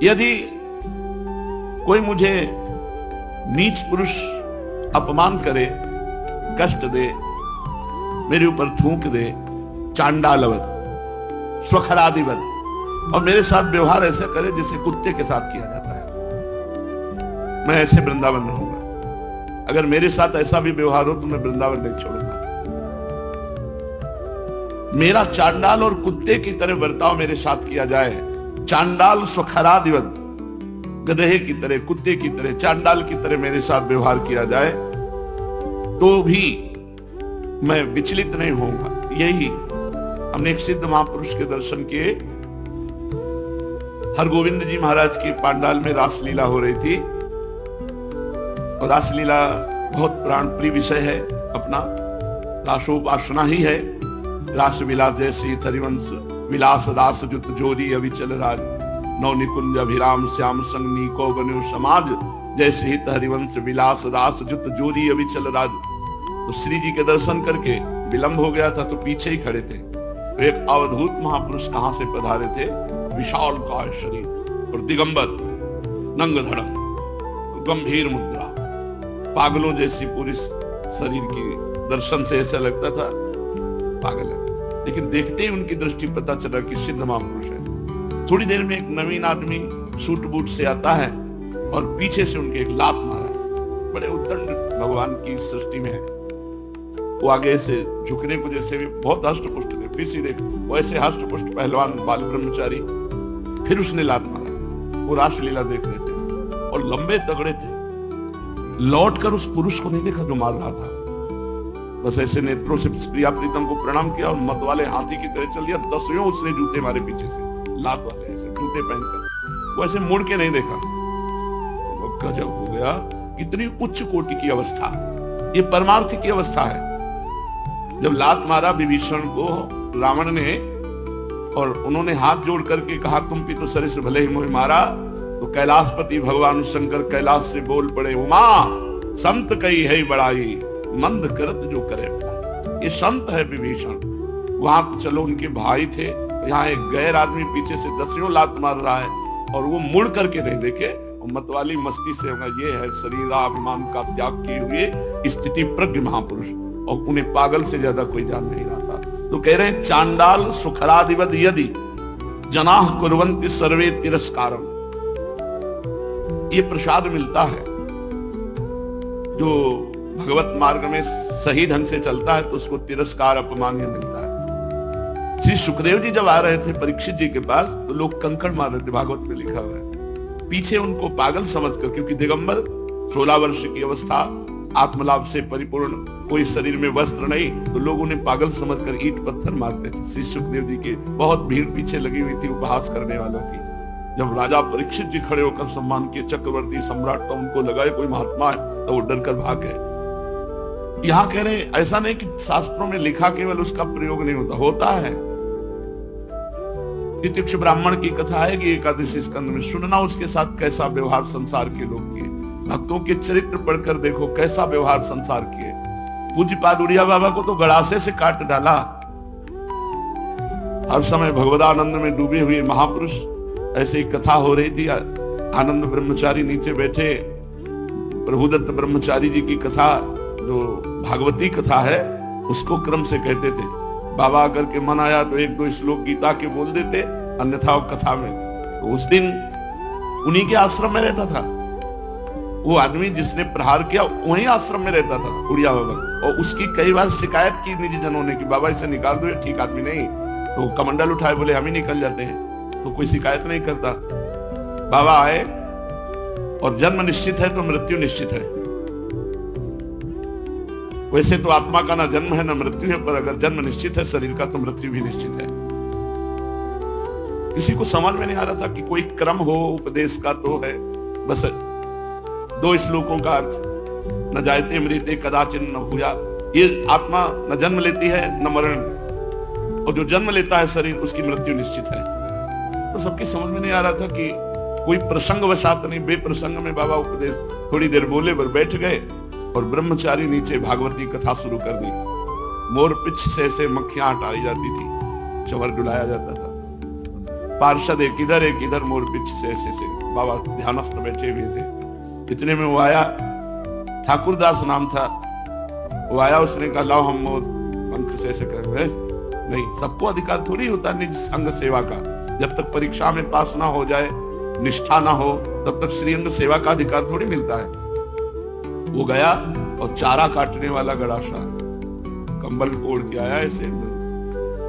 यदि कोई मुझे नीच पुरुष अपमान करे, कष्ट दे, मेरे ऊपर थूक दे, चांडालवत, स्वखरादिवत, और मेरे साथ व्यवहार ऐसा करे जैसे कुत्ते के साथ किया जाता है, मैं ऐसे वृंदावन रहूंगा। अगर मेरे साथ ऐसा भी व्यवहार हो तो मैं वृंदावन नहीं छोड़ूंगा। मेरा चांडाल और कुत्ते की तरह बर्ताव मेरे साथ किया जाए, चांडाल स्वखरादिवत, गधे की तरह, कुत्ते की तरह, चांडाल की तरह मेरे साथ व्यवहार किया जाए तो भी मैं विचलित नहीं होऊंगा। यही हमने एक सिद्ध महापुरुष के दर्शन किए। हरगोविंद जी महाराज की पांडाल में रासलीला हो रही थी, और रासलीला बहुत प्राण प्रिय विषय है अपना, रासोपासना ही है। रास विलास जैसी हरिवंश विलास दास जुत जोरी अविचल राज, नौ निकुंज अभिराम श्याम संग नीको बन्यो समाज, जैसे हित हरिवंश विलास दास जुत जोरी अविचल राज। तो श्री जी के दर्शन करके विलंब हो गया था तो पीछे ही खड़े थे। तो एक अवधूत महापुरुष कहां से पधारे थे, विशाल काय शरीर और दिगंबर, नंग धड़ंग, गंभीर मुद्रा, पागलों जैसी पूरी शरीर की, दर्शन से ऐसा लगता था पागल है, लेकिन देखते ही उनकी दृष्टि पता चला कि सिद्ध महापुरुष है। थोड़ी देर में एक नवीन आदमी सूट बूट से आता है और पीछे से उनके एक लात मारा है। बड़े उद्दंड भगवान की सृष्टि में है, वो आगे से झुकने को जैसे भी बहुत हष्ट पुष्ट थे, फिर सीधे वैसे हष्ट पुष्ट पहलवान बाल ब्रह्मचारी, फिर उसने लात मारा। वो रासलीला देख रहे थे और लंबे तगड़े थे, लौट कर उस पुरुष को नहीं देखा जो मार रहा था, बस ऐसे नेत्रों से प्रिया प्रीतम को प्रणाम किया और मत वाले हाथी की तरह चल दिया। दसियों उसने जूते मारे पीछे से, लात वाले ऐसे जूते पहनकर, वो ऐसे मुड़ के नहीं देखा। तो गजब हो गया, कितनी उच्च कोटि की अवस्था, ये परमार्थ की अवस्था है। जब लात मारा विभीषण को रावण ने, और उन्होंने हाथ जोड़ करके कहा तुम भी तो सरिस भले ही मोहि मारा, तो कैलाशपति भगवान शंकर कैलाश से बोल पड़े, उमा संत कई है बड़ाई, मंद करत जो करे भलाई। ये संत है विभीषण। वहां तो चलो उनके भाई थे, यहाँ एक गैर आदमी पीछे से दसियों लात मार रहा है और वो मुड़ करके नहीं देखे, और मतवाली मस्ती से होगा। ये है शरीराभिमान का त्याग किए हुए स्थिति प्रज्ञ महापुरुष, और उन्हें पागल से ज्यादा कोई जान नहीं रहा था। तो कह रहे हैं चांडाल सुखरादिवद यदि जनाह कुर्वन्ति सर्वे तिरस्कारम। ये प्रसाद मिलता है, जो भगवत मार्ग में सही ढंग से चलता है तो उसको तिरस्कार अपमान ही मिलता है। श्री सुखदेव जी जब आ रहे थे परीक्षित जी के पास तो लोग कंकड़ मार रहे थे, भागवत में लिखा हुआ है। पीछे उनको पागल समझकर, क्योंकि दिगंबर 16 वर्ष की अवस्था, आत्मलाभ से परिपूर्ण, कोई शरीर में वस्त्र नहीं, तो लोग उन्हें पागल समझकर ईंट पत्थर मारते थे। श्री सुखदेव जी के बहुत भीड़ पीछे लगी हुई थी उपहास करने वालों की। जब राजा परीक्षित जी खड़े होकर सम्मान किए, चक्रवर्ती सम्राट, तो उनको लगा कोई महात्मा है, तो वो डर कर भाग गए। यहां कह रहे हैं ऐसा नहीं कि शास्त्रों में लिखा केवल उसका प्रयोग नहीं होता है। तितिक्ष ब्राह्मण की कथा आएगी एकादशी स्कंद में, सुनना उसके साथ कैसा व्यवहार संसार के लोग किए। भक्तों के चरित्र पढ़कर देखो कैसा व्यवहार संसार किए। पूज्यपाद उड़िया बाबा को तो गड़ासे से काट डाला। हर समय भगवदानंद में डूबे हुए महापुरुष, ऐसे ही कथा हो रही थी, आनंद ब्रह्मचारी नीचे बैठे, प्रभुदत्त ब्रह्मचारी जी की कथा जो भागवती कथा है उसको क्रम से कहते थे। बाबा आकर के मन आया तो एक दो श्लोक गीता के बोल देते, अन्यथा कथा में। तो उस दिन उन्हीं के आश्रम में रहता था वो आदमी जिसने प्रहार किया, वही आश्रम में रहता था उड़िया बाबा, और उसकी कई बार शिकायत की निजी जनों ने कि बाबा इसे निकाल दो, ये ठीक आदमी नहीं। तो कमंडल उठाए, बोले हम ही निकल जाते हैं, तो कोई शिकायत नहीं करता। बाबा आए, और जन्म निश्चित है तो मृत्यु निश्चित है। वैसे तो आत्मा का ना जन्म है ना मृत्यु है, पर अगर जन्म निश्चित है शरीर का तो मृत्यु भी निश्चित है। किसी को समझ में नहीं आ रहा था कि कोई क्रम हो उपदेश का, तो है बस 2 श्लोकों का अर्थ, न जायते मृते कदाचिन न भूया। ये आत्मा न जन्म लेती है न मरण, और जो जन्म लेता है शरीर उसकी मृत्यु निश्चित है। तो सबकी समझ में नहीं आ रहा था कि कोई प्रसंग वशात नहीं, बेप्रसंग में बाबा उपदेश थोड़ी देर बोले, पर बैठ गए और ब्रह्मचारी नीचे भागवती कथा शुरू कर दी। मोर पिछ से ऐसे मक्खियां हटाई जाती थी, चंवर डुलाया जाता था। पार्षद एक इधर मोर पीछे से ऐसे बाबा ध्यानस्थ बैठे हुए थे। इतने में वो आया, ठाकुरदास नाम था, वो आया, उसने कहा लाओ हम मोर पंख से ऐसे करेंगे। नहीं, सबको अधिकार थोड़ी होता निज संग सेवा का। जब तक परीक्षा में पास ना हो जाए, निष्ठा ना हो, तब तक श्रीअंग सेवा का अधिकार थोड़ी मिलता है। वो गया और चारा काटने वाला गड़ासा कंबल ओढ़ के आया ऐसे,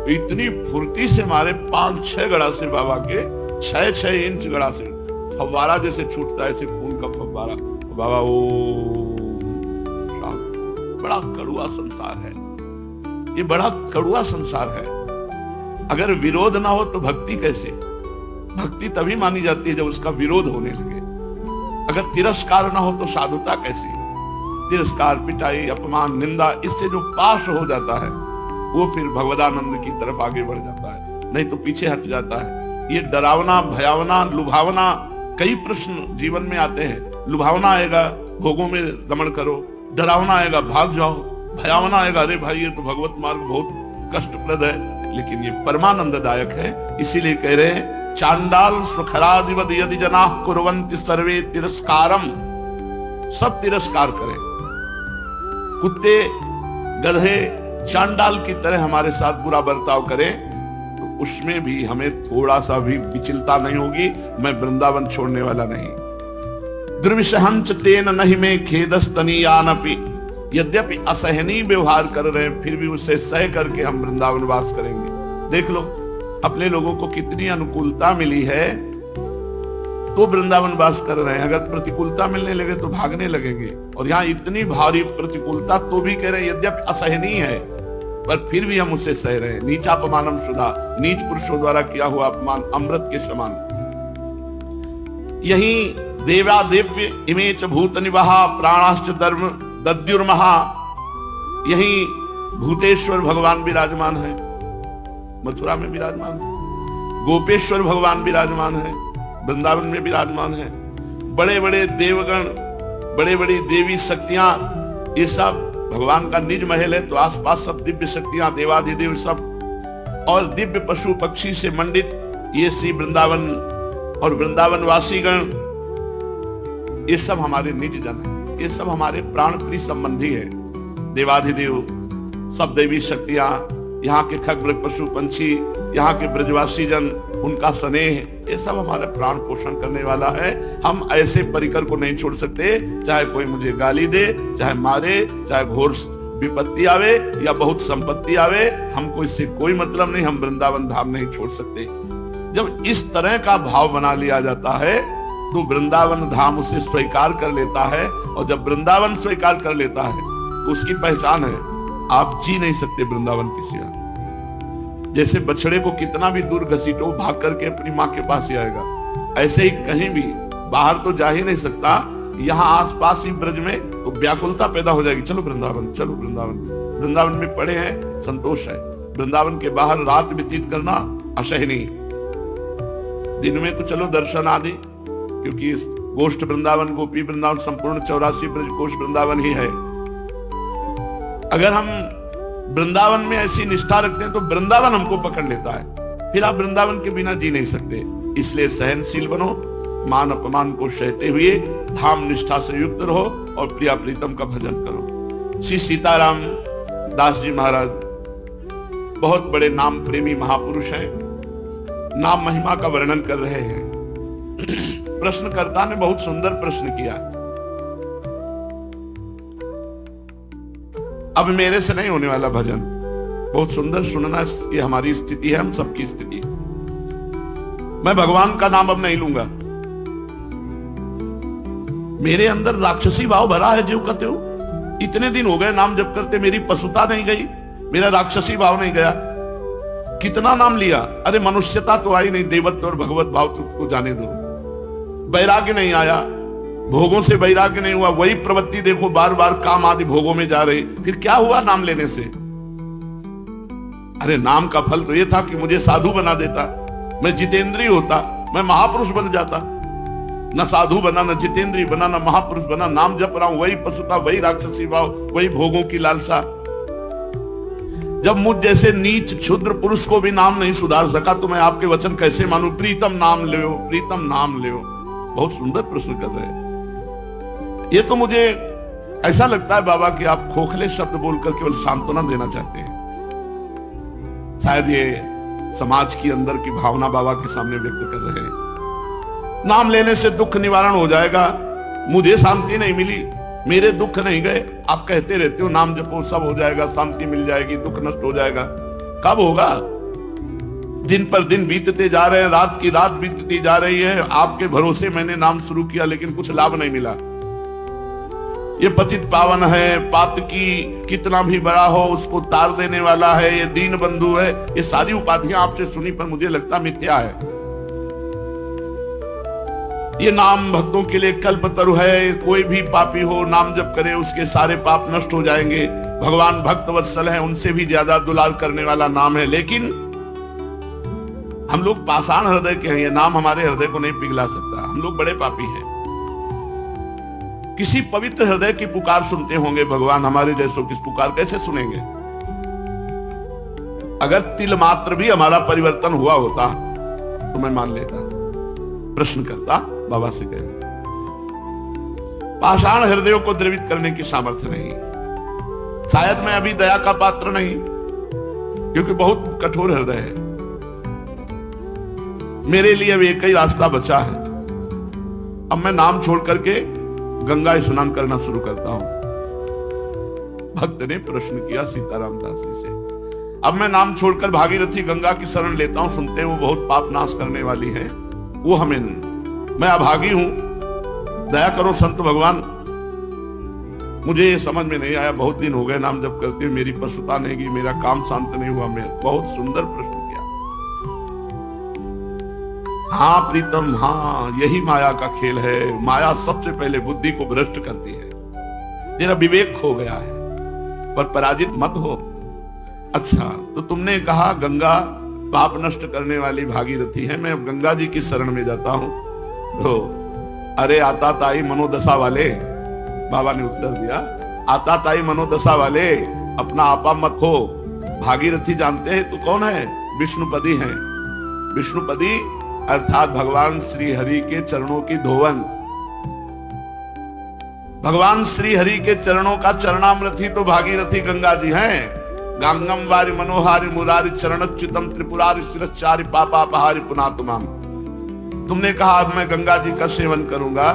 इतनी फुर्ती से मारे 5-6 गड़ासे बाबा के, 6-6 इंच गड़ासे, फव्वारा जैसे छूटता है ऐसे खून का फव्वारा। बाबा ओ बड़ा कड़ुआ संसार है ये, बड़ा कड़ुआ संसार है। अगर विरोध ना हो तो भक्ति कैसे? भक्ति तभी मानी जाती है जब उसका विरोध होने लगे। अगर तिरस्कार ना हो तो साधुता कैसे? तिरस्कार, पिटाई, अपमान, निंदा, इससे जो पास हो जाता है वो फिर भगवदानंद की तरफ आगे बढ़ जाता है, नहीं तो पीछे हट जाता है। ये डरावना, भयावना, लुभावना, कई प्रश्न जीवन में आते हैं। लुभावना आएगा, भोगों में दमन करो, डरावना आएगा, भाग जाओ, भयावना आएगा, अरे भाई ये तो भगवत मार्ग बहुत कष्टप्रद है, लेकिन ये परमानंददायक है। इसीलिए कह रहे हैं चांडाल सुखरादिवद यदि जना कुर्वन्ति सर्वे तिरस्कारम, सब तिरस्कार करें, कुत्ते, गधे, चांडाल की तरह हमारे साथ बुरा बर्ताव करें, तो उसमें भी हमें थोड़ा सा भी विचलता नहीं होगी। मैं वृंदावन छोड़ने वाला नहीं। दुर्विषहंच तेन नहीं में खेदस्तनीयानपि, यद्यपि असहनीय व्यवहार कर रहे हैं फिर भी उसे सह करके हम वृंदावन वास करेंगे। देख लो अपने लोगों को कितनी अनुकूलता मिली है तो वृंदावन वास कर रहे हैं। अगर प्रतिकूलता मिलने लगे तो भागने लगेंगे। और यहाँ इतनी भारी प्रतिकूलता तो भी कह रहे हैं यद्यपि असहनीय है, पर फिर भी हम उसे सह रहे हैं। नीचापमानम शुदा, नीच पुरुषों द्वारा किया हुआ अपमान अमृत के समान। यही देवा दिव्य इमेच भूत निवाहा प्राणाश्च धर्म दद्युर्महा, यही भूतेश्वर भगवान विराजमान है, मथुरा में विराजमान है। गोपेश्वर भगवान विराजमान है, वृंदावन में विराजमान है। बड़े बड़े देवगण, बड़े बड़ी देवी शक्तियां, ये सब भगवान का निज महल है, तो आसपास सब दिव्य शक्तियां, देवाधिदेव सब, और दिव्य पशु पक्षी से मंडित ये श्री वृंदावन और वृंदावन वासीगण, ये सब हमारे निज जन है, ये सब हमारे प्राण प्रिय संबंधी है। देवाधिदेव, सब देवी शक्तियां, यहाँ के खग पशु पंछी, यहाँ के ब्रजवासी जन, उनका स्नेह, ये सब हमारे प्राण पोषण करने वाला है। हम ऐसे परिकर को नहीं छोड़ सकते, चाहे कोई मुझे गाली दे, चाहे मारे, चाहे घोर विपत्ति आवे या बहुत संपत्ति आवे, हमको इससे कोई मतलब नहीं, हम वृंदावन धाम नहीं छोड़ सकते। जब इस तरह का भाव बना लिया जाता है तो वृंदावन धाम उसे स्वीकार कर लेता है, और जब वृंदावन स्वीकार कर लेता है तो उसकी पहचान है, आप जी नहीं सकते वृंदावन के सिवा। जैसे बछड़े को कितना भी दूर घसीटो, भाग करके अपनी माँ के पास ही आएगा, ऐसे ही कहीं भी बाहर तो जा ही नहीं सकता। यहाँ आसपास ही ब्रज में तो व्याकुलता पैदा हो जाएगी, चलो वृंदावन, चलो वृंदावन। वृंदावन में पड़े हैं, संतोष है। वृंदावन के बाहर रात व्यतीत करना असहनीय, दिन में तो चलो दर्शन आदि, क्योंकि गोष्ठ वृंदावन, गोपी वृंदावन, संपूर्ण 84 ब्रजकोश वृंदावन ही है। अगर हम वृंदावन में ऐसी निष्ठा रखते हैं तो वृंदावन हमको पकड़ लेता है, फिर आप वृंदावन के बिना जी नहीं सकते। इसलिए सहनशील बनो, मान अपमान को सहते हुए धाम निष्ठा से युक्त रहो और प्रिया प्रीतम का भजन करो। श्री सीताराम दास जी महाराज बहुत बड़े नाम प्रेमी महापुरुष हैं, नाम महिमा का वर्णन कर रहे हैं। प्रश्नकर्ता ने बहुत सुंदर प्रश्न किया, अब मेरे से नहीं होने वाला भजन, बहुत सुंदर सुनना, ये हमारी स्थिति है, हम सबकी स्थिति। मैं भगवान का नाम अब नहीं लूंगा, मेरे अंदर राक्षसी भाव भरा है, जो कहते हो इतने दिन हो गए नाम जप करते, मेरी पशुता नहीं गई, मेरा राक्षसी भाव नहीं गया। कितना नाम लिया, अरे मनुष्यता तो आई नहीं, देवत्व और भगवत भाव तुमको जाने दो। वैराग्य नहीं आया, भोगों से वैराग्य नहीं हुआ, वही प्रवृत्ति देखो बार बार काम आदि भोगों में जा रही, फिर क्या हुआ नाम लेने से? अरे नाम का फल तो ये था कि मुझे साधु बना देता, मैं जितेंद्रिय होता, मैं महापुरुष बन जाता। न साधु बना, न जितेंद्रिय बना, न महापुरुष बना, नाम जप रहा हूं, वही पशुता, वही राक्षसी भाव, वही भोगों की लालसा। जब मुझ जैसे नीच क्षुद्र पुरुष को भी नाम नहीं सुधार सका तो मैं आपके वचन कैसे मानूं? प्रीतम नाम ले, प्रीतम नाम ले। बहुत सुंदर प्रश्न कर रहे हैं। ये तो मुझे ऐसा लगता है बाबा कि आप खोखले शब्द बोलकर केवल सांत्वना देना चाहते हैं। शायद ये समाज की अंदर की भावना बाबा के सामने व्यक्त कर रहे हैं। नाम लेने से दुख निवारण हो जाएगा, मुझे शांति नहीं मिली, मेरे दुख नहीं गए। आप कहते रहते हो नाम जपो सब हो जाएगा, शांति मिल जाएगी, दुख नष्ट हो जाएगा। कब होगा? दिन पर दिन बीतते जा रहे हैं, रात की रात बीतती जा रही है। आपके भरोसे मैंने नाम शुरू किया लेकिन कुछ लाभ नहीं मिला। ये पतित पावन है, पातकी कितना भी बड़ा हो उसको तार देने वाला है, ये दीन बंधु है, ये सारी उपाधियां आपसे सुनी पर मुझे लगता मिथ्या है। ये नाम भक्तों के लिए कल्पतरु है। कोई भी पापी हो नाम जप करे उसके सारे पाप नष्ट हो जाएंगे। भगवान भक्त वत्सल है, उनसे भी ज्यादा दुलार करने वाला नाम है। लेकिन हम लोग पाषाण हृदय के हैं, ये नाम हमारे हृदय को नहीं पिघला सकता। हम लोग बड़े पापी हैं। किसी पवित्र हृदय की पुकार सुनते होंगे भगवान, हमारे जैसों की पुकार कैसे सुनेंगे? अगर तिल मात्र भी हमारा परिवर्तन हुआ होता तो मैं मान लेता। प्रश्न करता बाबा से कहे, पाषाण हृदयों को द्रवित करने की सामर्थ्य नहीं। शायद मैं अभी दया का पात्र नहीं, क्योंकि बहुत कठोर हृदय है। मेरे लिए अब एक ही रास्ता बचा है। अब मैं नाम छोड़ करके गंगा स्नान करना शुरू करता हूं। भक्त ने प्रश्न किया सीताराम दास जी से, अब मैं नाम छोड़कर भागीरथी गंगा की शरण लेता हूं। सुनते हैं वो बहुत पाप नाश करने वाली है, वो हमें नहीं। मैं अभागी हूं, दया करो संत भगवान। मुझे ये समझ में नहीं आया, बहुत दिन हो गए नाम जप करते हुए, मेरी पशुता नहीं गई, मेरा काम शांत नहीं हुआ। मैं बहुत सुंदर प्रश्न किया। हाँ प्रीतम, हाँ यही माया का खेल है। माया सबसे पहले बुद्धि को भ्रष्ट करती है। तेरा विवेक खो गया है, पर पराजित मत हो। अच्छा, तो तुमने कहा गंगा पाप नष्ट करने वाली भागीरथी है, मैं अब गंगा जी की शरण में जाता हूं। तो अरे आता ताई मनोदशा वाले, बाबा ने उत्तर दिया, आता ताई मनोदशा वाले, अपना आपा मत खो। भागीरथी जानते हैं तू कौन है? विष्णुपदी है। विष्णुपदी अर्थात भगवान श्री हरि के चरणों की धोवन। भगवान श्री हरि के चरणों का चरणामृत ही तो भागीरथी गंगा जी हैं। गांगम वारि मनोहारि मुरारि चरणच्युतम त्रिपुरारि शिरश्चारि पापापहारि पुनातुमाम। तुमने कहा अब मैं गंगा जी का सेवन करूंगा,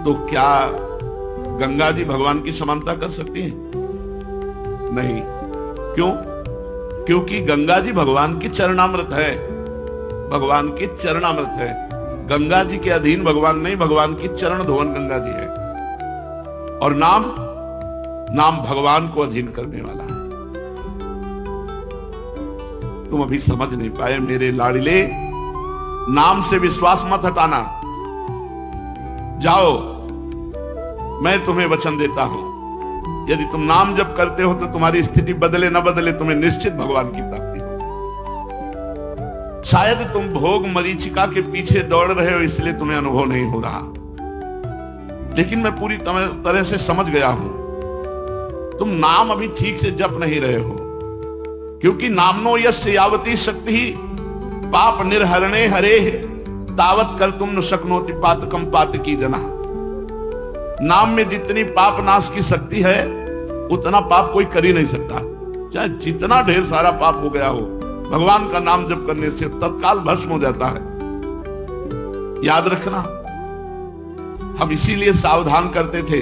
तो क्या गंगा जी भगवान की समानता कर सकती है? नहीं। क्यों? क्योंकि गंगा जी भगवान की चरणामृत है। भगवान की चरणामृत है। गंगा जी के अधीन भगवान नहीं, भगवान की चरण धोवन गंगा जी है। और नाम भगवान को अधीन करने वाला है। तुम अभी समझ नहीं पाए मेरे लाडिले। नाम से विश्वास मत हटाना। जाओ, मैं तुम्हें वचन देता हूं, यदि तुम नाम जप करते हो तो तुम्हारी स्थिति बदले न बदले, तुम्हें निश्चित भगवान की प्राप्ति होगी। शायद तुम भोग मरीचिका के पीछे दौड़ रहे हो, इसलिए तुम्हें अनुभव नहीं हो रहा। लेकिन मैं पूरी तरह से समझ गया हूं, तुम नाम अभी ठीक से जप नहीं रहे हो। क्योंकि नामनो यस्य यावती शक्ति पाप निर्हरणे हरे तावत कर तुम न शक्नोति पातकम पातकी जना। नाम में जितनी पाप नाश की शक्ति है उतना पाप कोई कर ही नहीं सकता। चाहे जितना ढेर सारा पाप हो गया हो, भगवान का नाम जप करने से तत्काल भस्म हो जाता है। याद रखना, हम इसीलिए सावधान करते थे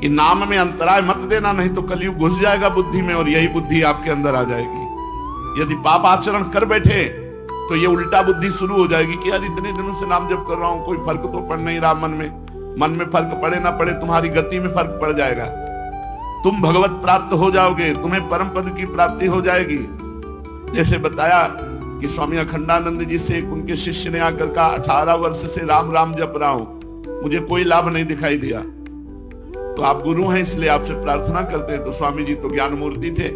कि नाम में अंतराय मत देना, नहीं तो कलयुग घुस जाएगा बुद्धि में और यही बुद्धि आपके अंदर आ जाएगी। यदि पाप आचरण कर बैठे तो ये उल्टा बुद्धि शुरू हो जाएगी कि यार इतने दिनों से नाम जप कर रहा हूं, कोई फर्क तो पड़ नहीं रहा मन में फर्क पड़े ना पड़े, तुम्हारी गति में फर्क पड़ जाएगा। तुम भगवत प्राप्त हो जाओगे, तुम्हें परम पद की प्राप्ति हो जाएगी। जैसे बताया कि स्वामी अखंडानंद जी से उनके शिष्य ने आकर कहा 18 वर्ष से राम राम जप रहा हूं, मुझे कोई लाभ नहीं दिखाई दिया। तो आप गुरु हैं इसलिए आपसे प्रार्थना करते हैं। तो स्वामी जी तो ज्ञान मूर्ति थे,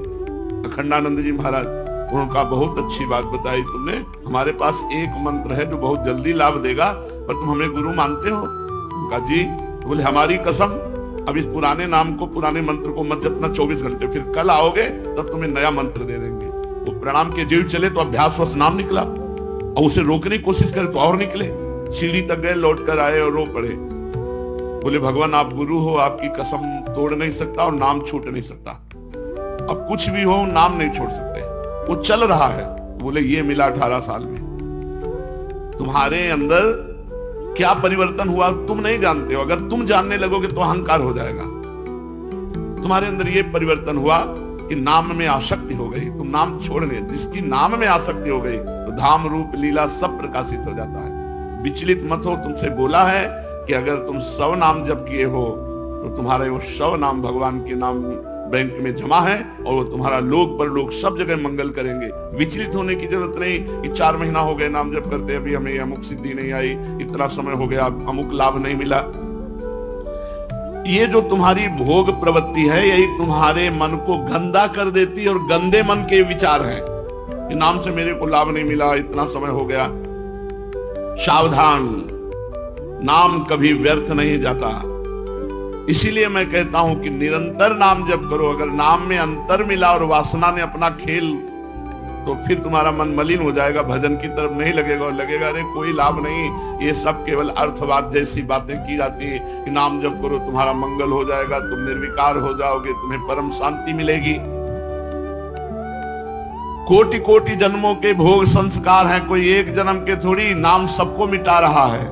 अखंडानंद जी महाराज, उनका बहुत अच्छी बात बताई तुमने, हमारे पास एक मंत्र है जो बहुत जल्दी लाभ देगा, पर तुम हमें गुरु मानते हो? उनका जी। बोले हमारी कसम, अब इस पुराने नाम को, पुराने मंत्र को मत जपना 24 घंटे, फिर कल आओगे तब तुम्हें नया मंत्र दे देंगे। वो प्रणाम के जीव चले तो अभ्यासवश नाम निकला, और उसे रोकने की कोशिश करे तो और निकले। सीढ़ी तक गए, लौट कर आए और रो पड़े, बोले भगवान आप गुरु हो, आपकी कसम तोड़ नहीं सकता और नाम छूट नहीं सकता, अब कुछ भी हो नाम नहीं छोड़ सकते। वो चल रहा है। बोले ये मिला 18 साल में। तुम्हारे अंदर क्या परिवर्तन हुआ तुम नहीं जानते हो, अगर तुम जानने लगोगे तो अहंकार हो जाएगा। तुम्हारे अंदर ये परिवर्तन हुआ कि नाम में आसक्ति हो गई, तुम नाम छोड़ने, जिसकी नाम में आसक्ति हो गई तो धाम रूप लीला सब प्रकाशित हो जाता है। विचलित मत हो, तुमसे बोला है कि अगर तुम 100 नाम जप किए हो तो तुम्हारे वो 100 नाम भगवान के नाम बैंक में जमा है और वो तुम्हारा लोक पर लोक सब जगह मंगल करेंगे। विचलित होने की जरूरत नहीं कि 4 महीना हो गए नाम जप करते, अभी हमें अमुक सिद्धि नहीं आई, इतना समय हो गया अमुक लाभ नहीं मिला। ये जो तुम्हारी भोग प्रवृत्ति है यही तुम्हारे मन को गंदा कर देती है, और गंदे मन के विचार हैं कि नाम से मेरे को लाभ नहीं मिला, इतना समय हो गया। सावधान, नाम कभी व्यर्थ नहीं जाता। इसीलिए मैं कहता हूं कि निरंतर नाम जप करो। अगर नाम में अंतर मिला और वासना ने अपना खेल, तो फिर तुम्हारा मन मलिन हो जाएगा, भजन की तरफ नहीं लगेगा और लगेगा अरे कोई लाभ नहीं, ये सब केवल अर्थवाद जैसी बातें की जाती है कि नाम जप करो तुम्हारा मंगल हो जाएगा, तुम निर्विकार हो जाओगे, तुम्हें परम शांति मिलेगी। कोटि कोटि जन्मों के भोग संस्कार हैं, कोई एक जन्म के थोड़ी। नाम सबको मिटा रहा है।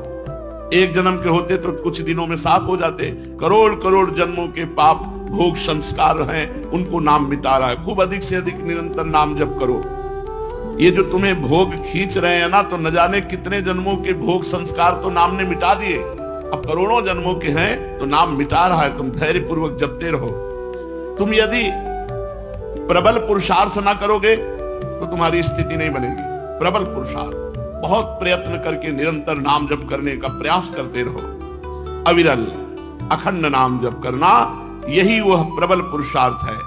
एक जन्म के होते तो कुछ दिनों में साफ हो जाते, करोड़ करोड़ जन्मों के पाप भोग संस्कार हैं, उनको नाम मिटा रहा है। खूब अधिक से अधिक निरंतर नाम जप करो। ये जो तुम्हें भोग खींच रहे हैं ना, तो न जाने कितने जन्मों के भोग संस्कार तो नाम ने मिटा दिए, अब करोड़ों जन्मों के हैं तो नाम मिटा रहा है। तुम धैर्य पूर्वक जपते रहो। तुम यदि प्रबल पुरुषार्थ ना करोगे तो तुम्हारी स्थिति नहीं बनेगी। प्रबल पुरुषार्थ, बहुत प्रयत्न करके निरंतर नाम जप करने का प्रयास करते रहो। अविरल अखंड नाम जप करना, यही वह प्रबल पुरुषार्थ है।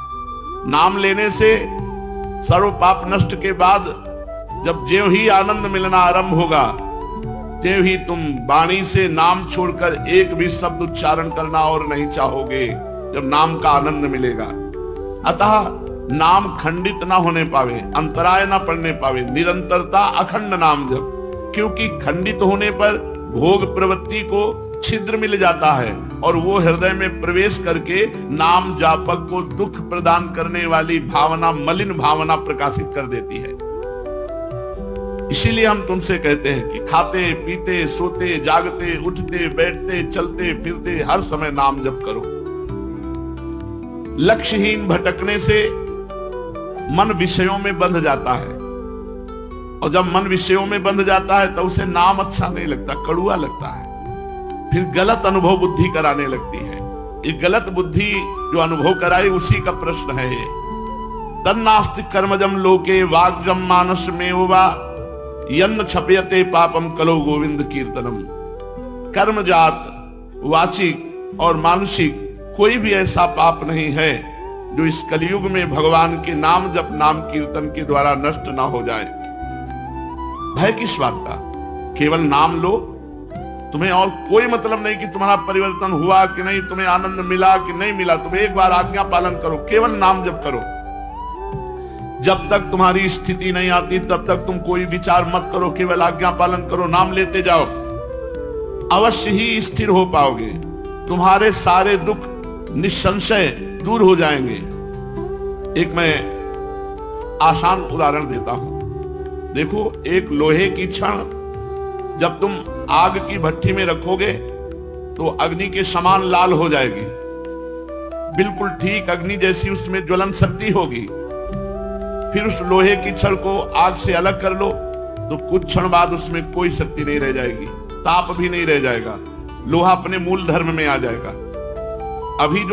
नाम लेने से सर्व पाप नष्ट के बाद जब ज्यों ही आनंद मिलना आरंभ होगा, त्यों ही तुम वाणी से नाम छोड़कर एक भी शब्द उच्चारण करना और नहीं चाहोगे, जब नाम का आनंद मिलेगा। अतः नाम खंडित ना होने पावे, अंतराय ना पड़ने पावे, निरंतरता अखंड नाम जप। क्योंकि खंडित होने पर भोग प्रवृत्ति को छिद्र मिल जाता है और वो हृदय में प्रवेश करके नाम जापक को दुख प्रदान करने वाली भावना, मलिन भावना प्रकाशित कर देती है। इसीलिए हम तुमसे कहते हैं कि खाते पीते सोते जागते उठते बैठते चलते फिरते हर समय नाम जप करो। लक्ष्यहीन भटकने से मन विषयों में बंध जाता है, और जब मन विषयों में बंध जाता है तो उसे नाम अच्छा नहीं लगता, कड़ुआ लगता है, फिर गलत अनुभव बुद्धि कराने लगती है। ये गलत बुद्धि जो अनुभव कराए उसी का प्रश्न है ये। तन्नास्ति कर्मजम लोके वाग्जम मानस में वा यन्न छपयते पापम कलो गोविंद कीर्तनम। कर्मजात, वाचिक और मानसिक कोई भी ऐसा पाप नहीं है जो इस कलयुग में भगवान के नाम जप नाम कीर्तन के द्वारा नष्ट ना हो जाए। भय किस बात का? केवल नाम लो, तुम्हें और कोई मतलब नहीं कि तुम्हारा परिवर्तन हुआ कि नहीं, तुम्हें आनंद मिला कि नहीं मिला। तुम एक बार आज्ञा पालन करो, केवल नाम जप करो। जब तक तुम्हारी स्थिति नहीं आती तब तक तुम कोई विचार मत करो, केवल आज्ञा पालन करो, नाम लेते जाओ। अवश्य ही स्थिर हो पाओगे, तुम्हारे सारे दुख निसंशय दूर हो जाएंगे। एक मैं आसान उदाहरण देता हूं। देखो, एक लोहे की छड़ जब तुम आग की भट्टी में रखोगे तो अग्नि के समान लाल हो जाएगी, बिल्कुल ठीक अग्नि जैसी उसमें ज्वलन शक्ति होगी। फिर उस लोहे की छड़ को आग से अलग कर लो तो कुछ क्षण बाद उसमें कोई शक्ति नहीं रह जाएगी, ताप भी नहीं रह जाएगा, लोहा अपने मूल धर्म में आ जाएगा। अभी